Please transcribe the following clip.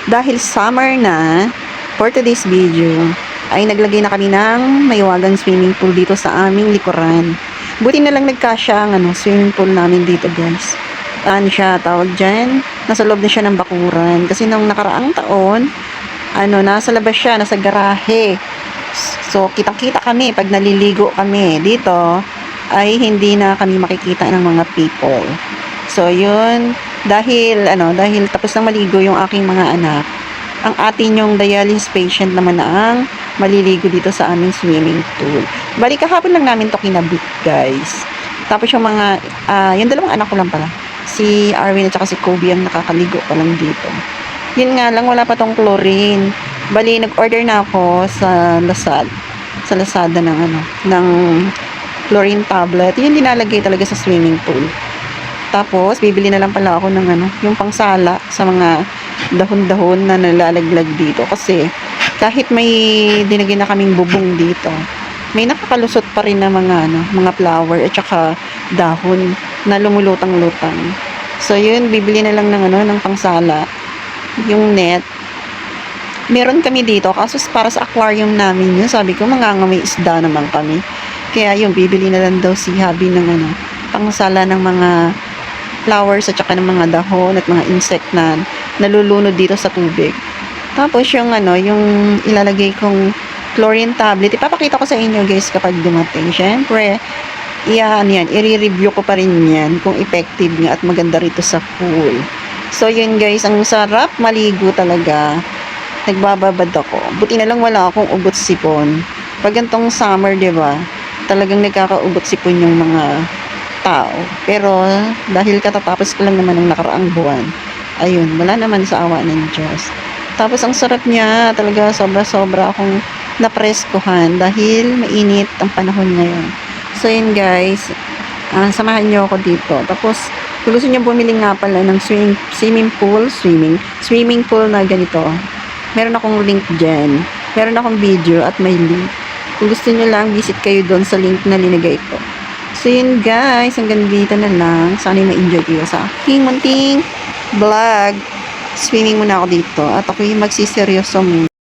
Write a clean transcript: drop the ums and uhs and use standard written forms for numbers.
Dahil summer na, for today's video, ay naglagay na kami ng mahiwagang swimming pool dito sa aming likuran. Buti na lang nagkasya ang swimming pool namin dito, guys. Ano siya, tawag dyan? Nasa loob na siya ng bakuran. Kasi nung nakaraang taon, nasa labas siya, nasa garahe. So, kitang-kita kami pag naliligo kami. Dito, ay hindi na kami makikita ng mga people. So, yun, dahil tapos nang maligo yung aking mga anak, ang atin yung dialysis patient naman na ang maliligo dito sa aming swimming pool. Bali, kahapon lang namin to kinabit, guys. Tapos yung mga, yung dalawang anak ko lang pala, si Arwin at saka si Kobe ang nakakaligo pa lang dito. Yun nga lang, wala pa tong chlorine. Bali, nag-order na ako sa Lazada ng chlorine tablet. Yun dinalagay talaga sa swimming pool. Tapos, bibili na lang pala ako ng yung pangsala sa mga dahon-dahon na nalalaglag dito. Kasi, kahit may dinagay na kaming bubong dito, may nakakalusot pa rin na mga flower at saka dahon na lumulutang-lutang. So, yun, bibili na lang ng pangsala. Yung net. Meron kami dito, kaso para sa aquarium namin yun, sabi ko, mangangamay isda naman kami. Kaya yun, bibili na lang daw si Habi ng pangsala ng mga flowers at saka ng mga dahon at mga insect na nalulunod dito sa tubig. Tapos yung yung ilalagay kong chlorine tablet, ipapakita ko sa inyo, guys, kapag dumating. Syempre, i-review ko pa rin yan kung effective nga at maganda rito sa pool. So, yun, guys, ang sarap maligo talaga. Nagbababad ako. Buti na lang wala akong ugot sipon. Pag gantong summer, 'di ba? Talagang nagkakaugot sipon yung mga tao. Pero dahil katatapos ko lang naman ng nakaraang buwan, ayun, wala naman sa awa ng Diyos. Tapos ang sarap niya, talaga sobra-sobra akong napreskohan dahil mainit ang panahon ngayon. So, yun, guys, samahan niyo ako dito. Tapos, kung gusto niyo bumili nga pala ng swimming pool na ganito, meron akong link dyan. Meron akong video at may link. Kung gusto nyo lang, visit kayo doon sa link na linagay ko. So, yun, guys. Hanggang dito na lang. Sana ma-enjoy kayo sa aking munting vlog. Swimming muna ako dito. At ako'y magsiseryoso muna.